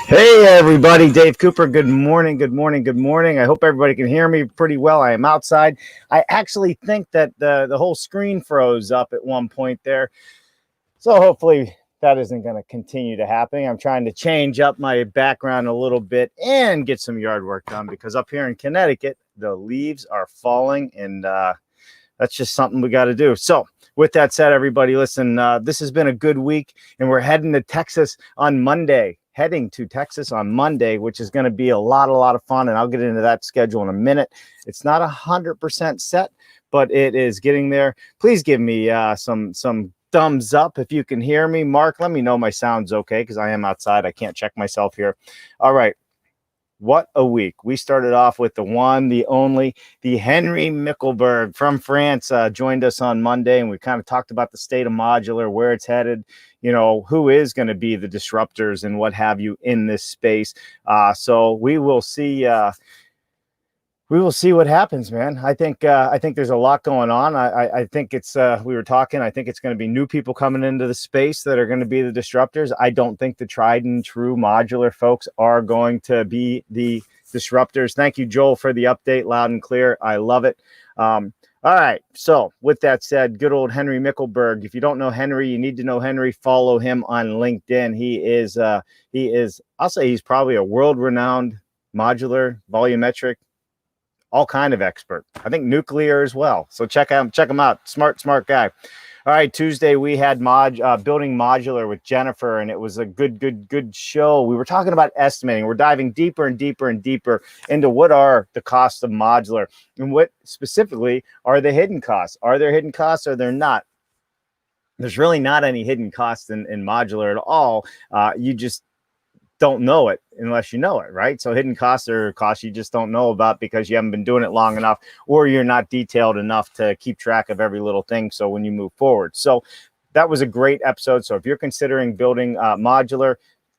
Hey everybody, Dave Cooper. Good morning, good morning, good morning. I hope everybody can hear me pretty well. I am outside. I actually think that the whole screen froze up at one point there. So hopefully that isn't going to continue to happen. I'm trying to change up my background a little bit and get some yard work done because up here in Connecticut, the leaves are falling and that's just something we got to do. So with that said, everybody, listen, this has been a good week and we're heading to Texas on Monday. Which is going to be a lot of fun. And I'll get into that schedule in a minute. It's not 100% set, but it is getting there. Please give me some thumbs up if you can hear me. Mark, let me know my sound's okay because I am outside. I can't check myself here. All right. What a week. We started off with the one, the only, the Henry Mickelberg from France joined us on Monday, and we kind of talked about the state of modular, where it's headed, you know, who is going to be the disruptors and what have you in this space. So we will see. We will see what happens, man. I think there's a lot going on. I think it's we were talking. I think it's going to be new people coming into the space that are going to be the disruptors. I don't think the tried and true modular folks are going to be the disruptors. Thank you, Joel, for the update, loud and clear. I love it. All right. So with that said, good old Henry Mickelberg. If you don't know Henry, you need to know Henry. Follow him on LinkedIn. He is. I'll say he's probably a world-renowned modular volumetric, all kind of expert. I think nuclear as well. So check him out. Smart guy. All right, Tuesday we had building modular with Jennifer, and it was a good show. We were talking about estimating. We're diving deeper and deeper and deeper into what are the costs of modular and what specifically are the hidden costs. Are there hidden costs or they're not? There's really not any hidden costs in modular at all. You just don't know it unless you know it, right? So hidden costs are costs you just don't know about because you haven't been doing it long enough, or you're not detailed enough to keep track of every little thing. So when you move forward, so that was a great episode. So if you're considering building modular,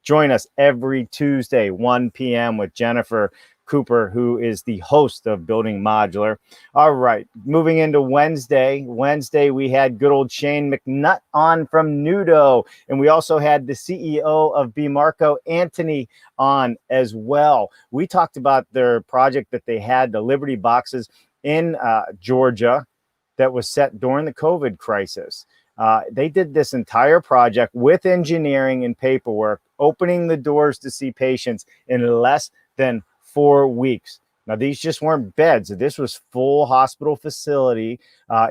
join us every Tuesday, 1 p.m. with Jennifer Cooper, who is the host of Building Modular. All right, moving into Wednesday. Wednesday, we had good old Shane McNutt on from Nudo, and we also had the CEO of BMarco, Anthony, on as well. We talked about their project that they had, the Liberty boxes in Georgia, that was set during the COVID crisis. They did this entire project with engineering and paperwork, opening the doors to see patients in less than 4 weeks. Now, these just weren't beds. This was full hospital facility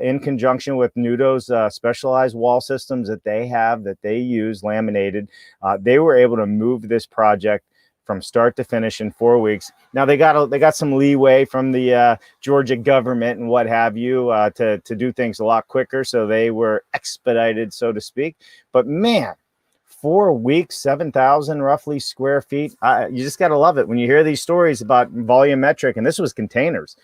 in conjunction with Nudo's specialized wall systems that they have, that they use, laminated. They were able to move this project from start to finish in 4 weeks. Now they got some leeway from the Georgia government and what have you to do things a lot quicker, so they were expedited, so to speak. But man, 4 weeks, 7,000 roughly square feet. You just got to love it when you hear these stories about volumetric, and this was containers.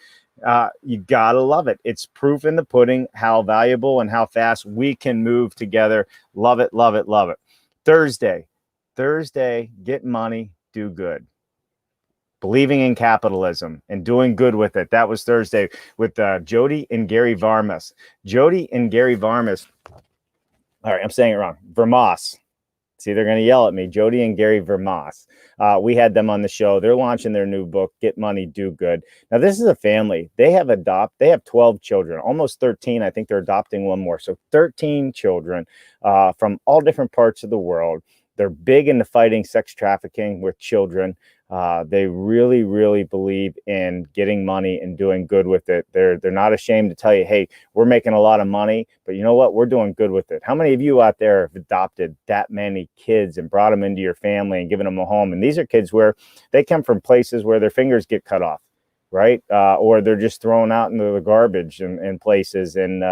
You got to love it. It's proof in the pudding how valuable and how fast we can move together. Love it, love it, love it. Thursday, get money, do good. Believing in capitalism and doing good with it. That was Thursday with Jody and Gary Varmus. Jody and Gary Varmus. All right, I'm saying it wrong. Vermas. See, they're going to yell at me. Jody and Gary Vermas. We had them on the show. They're launching their new book, Get Money, Do Good. Now, this is a family. They have 12 children, almost 13. I think they're adopting one more. So 13 children from all different parts of the world. They're big into fighting sex trafficking with children. They really, really believe in getting money and doing good with it. They're not ashamed to tell you, hey, we're making a lot of money, but you know what? We're doing good with it. How many of you out there have adopted that many kids and brought them into your family and given them a home? And these are kids where they come from places where their fingers get cut off, right? Or they're just thrown out into the garbage in places. And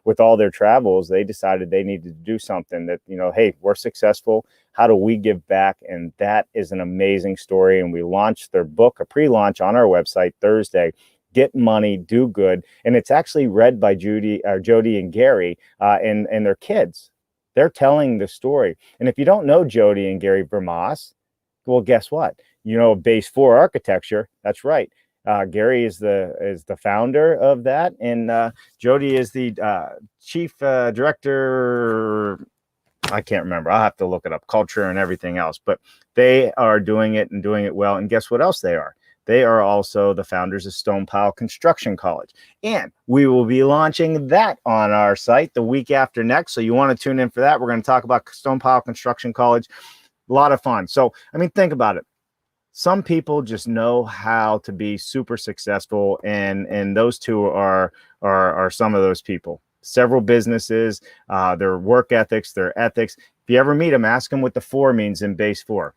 with all their travels, they decided they needed to do something that, you know, hey, we're successful. How do we give back? And that is an amazing story. And we launched their book, a pre-launch on our website Thursday, Get Money, Do Good. And it's actually read by Jody and Gary and their kids. They're telling the story. And if you don't know Jody and Gary Vermas, well, guess what? You know, Base 4 architecture. That's right. Gary is the founder of that, and Jody is the chief director. I can't remember. I'll have to look it up, culture and everything else. But they are doing it and doing it well. And guess what else they are? They are also the founders of Stone Pile Construction College. And we will be launching that on our site the week after next. So you want to tune in for that. We're going to talk about Stone Pile Construction College. A lot of fun. So, I mean, think about it. Some people just know how to be super successful, and those two are some of those people. Several businesses, their work ethics, their ethics. If you ever meet them, ask them what the 4 means in base 4.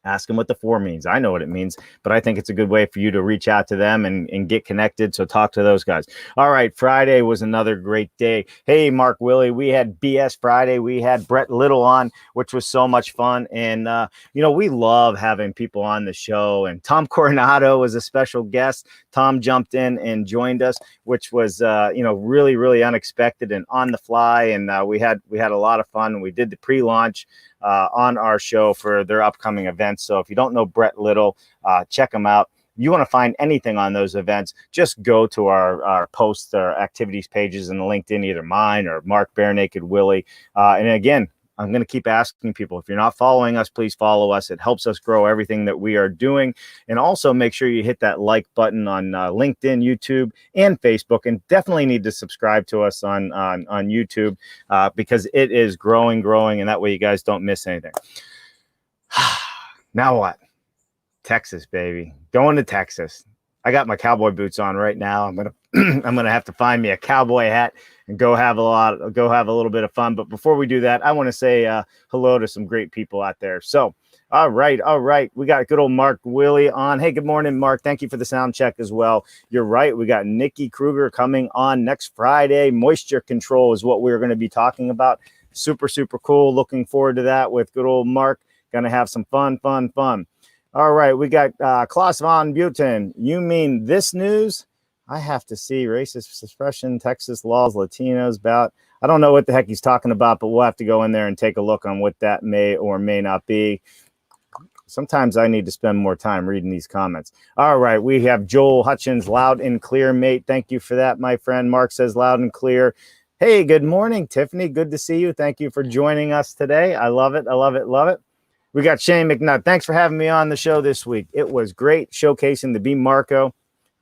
Ask them what the 4 means. I know what it means, but I think it's a good way for you to reach out to them and get connected. So talk to those guys. All right. Friday was another great day. Hey, Mark Willie, we had BS Friday. We had Brett Little on, which was so much fun. And, we love having people on the show. And Tom Coronado was a special guest. Tom jumped in and joined us, which was, really, really unexpected and on the fly. And we had a lot of fun. We did the pre-launch on our show for their upcoming events. So if you don't know Brett Little, check him out. If you want to find anything on those events, just go to our posts or activities pages in the LinkedIn, either mine or Mark Barenaked Willie. And again, I'm going to keep asking people, if you're not following us, please follow us. It helps us grow everything that we are doing. And also make sure you hit that like button on LinkedIn, YouTube, and Facebook. And definitely need to subscribe to us on YouTube because it is growing. And that way you guys don't miss anything. Now what? Texas, baby. Going to Texas. I got my cowboy boots on right now. I'm gonna have to find me a cowboy hat and go have a little bit of fun. But before we do that, I want to say hello to some great people out there. So, all right. We got good old Mark Willie on. Hey, good morning, Mark. Thank you for the sound check as well. You're right. We got Nikki Kruger coming on next Friday. Moisture control is what we're going to be talking about. Super, super cool. Looking forward to that with good old Mark. Going to have some fun. All right. We got Klaus von Buten. You mean this news? I have to see racist suppression, Texas laws, Latinos bout. I don't know what the heck he's talking about, but we'll have to go in there and take a look on what that may or may not be. Sometimes I need to spend more time reading these comments. All right. We have Joel Hutchins, loud and clear, mate. Thank you for that, my friend. Mark says loud and clear. Hey, good morning, Tiffany. Good to see you. Thank you for joining us today. I love it. We got Shane McNutt. Thanks for having me on the show this week. It was great showcasing the B Marco,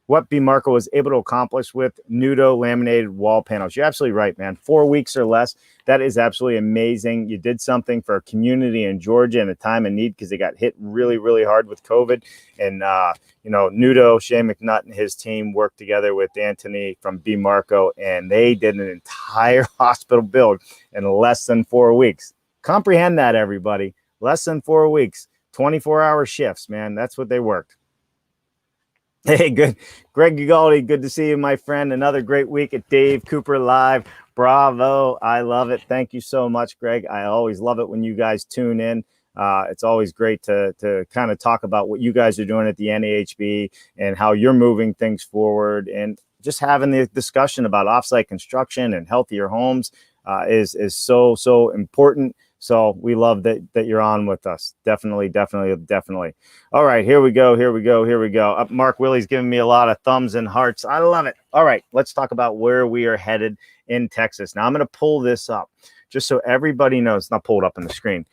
what B Marco was able to accomplish with Nudo laminated wall panels. You're absolutely right, man. 4 weeks or less. That is absolutely amazing. You did something for a community in Georgia in a time of need because they got hit really, really hard with COVID. And, Nudo, Shane McNutt and his team worked together with Anthony from B Marco, and they did an entire hospital build in less than 4 weeks. Comprehend that, everybody. Less than 4 weeks, 24-hour shifts, man. That's what they worked. Hey, good. Greg Ugaldi, good to see you, my friend. Another great week at Dave Cooper Live. Bravo. I love it. Thank you so much, Greg. I always love it when you guys tune in. It's always great to kind of talk about what you guys are doing at the NAHB and how you're moving things forward, and just having the discussion about offsite construction and healthier homes is so important. So we love that you're on with us. Definitely. All right, here we go. Mark Willie's giving me a lot of thumbs and hearts. I love it. All right, let's talk about where we are headed in Texas. Now I'm going to pull this up just so everybody knows. Not pull it up on the screen.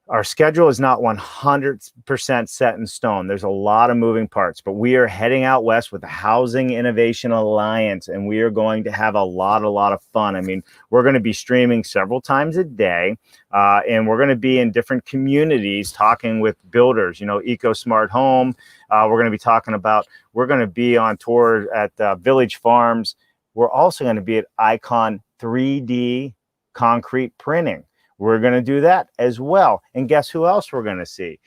Our schedule is not 100% set in stone. There's a lot of moving parts, but we are heading out west with the Housing Innovation Alliance, and we are going to have a lot of fun. I mean, we're going to be streaming several times a day, and we're going to be in different communities talking with builders, Eco Smart Home. We're going to be on tour at Village Farms. We're also going to be at Icon 3D concrete printing. We're going to do that as well. And guess who else we're going to see?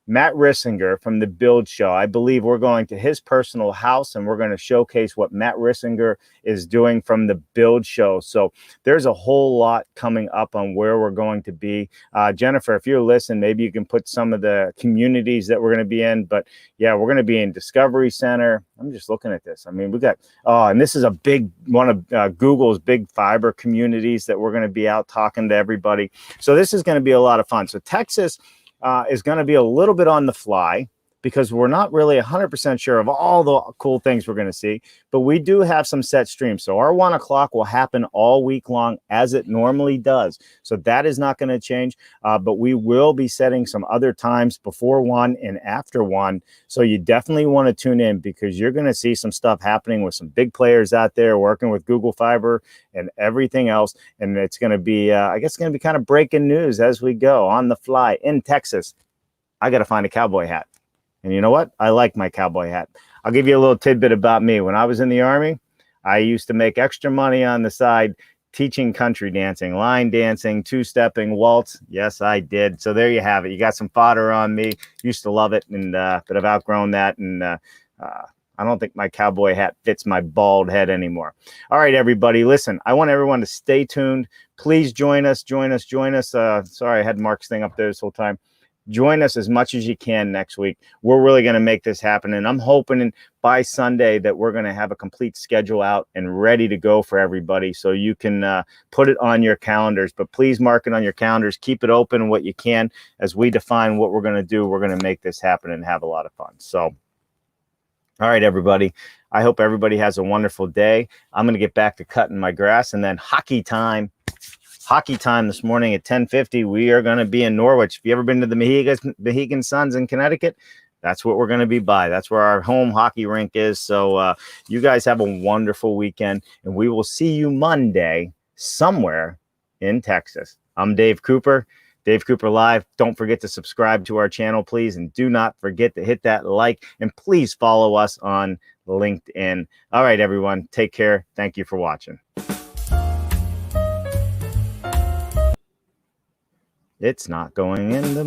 Matt Rissinger from the Build Show. I believe we're going to his personal house, and we're going to showcase what Matt Rissinger is doing from the Build Show. So there's a whole lot coming up on where we're going to be. Jennifer, if you're listening, maybe you can put some of the communities that we're going to be in. But yeah, we're going to be in Discovery Center. I'm just looking at this. I mean, we got, and this is a big one of Google's big fiber communities that we're going to be out talking to everybody. So this is going to be a lot of fun. So Texas is going to be a little bit on the fly because we're not really 100% sure of all the cool things we're going to see, but we do have some set streams. So our 1 o'clock will happen all week long as it normally does. So that is not going to change, but we will be setting some other times before 1 and after 1. So you definitely want to tune in, because you're going to see some stuff happening with some big players out there working with Google Fiber and everything else. And it's going to be, I guess it's going to be kind of breaking news as we go on the fly in Texas. I got to find a cowboy hat. And you know what? I like my cowboy hat. I'll give you a little tidbit about me. When I was in the Army, I used to make extra money on the side teaching country dancing, line dancing, two-stepping, waltz. Yes, I did. So there you have it. You got some fodder on me. Used to love it, and but I've outgrown that, and I don't think my cowboy hat fits my bald head anymore. All right, everybody, listen, I want everyone to stay tuned. Please join us. Sorry, I had Mark's thing up there this whole time. Join us as much as you can next week. We're really going to make this happen, and I'm hoping by Sunday that we're going to have a complete schedule out and ready to go for everybody, so you can put it on your calendars. But please mark it on your calendars. Keep it open what you can as we define what we're going to do. We're going to make this happen and have a lot of fun. So, all right, everybody. I hope everybody has a wonderful day. I'm going to get back to cutting my grass, and then hockey time. Hockey time this morning at 10:50. We are going to be in Norwich. If you ever been to the Mohegan Suns in Connecticut, that's what we're going to be by. That's where our home hockey rink is. So you guys have a wonderful weekend, and we will see you Monday somewhere in Texas. I'm Dave Cooper, Dave Cooper Live. Don't forget to subscribe to our channel, please, and do not forget to hit that like, and please follow us on LinkedIn. All right, everyone, take care. Thank you for watching. It's not going in the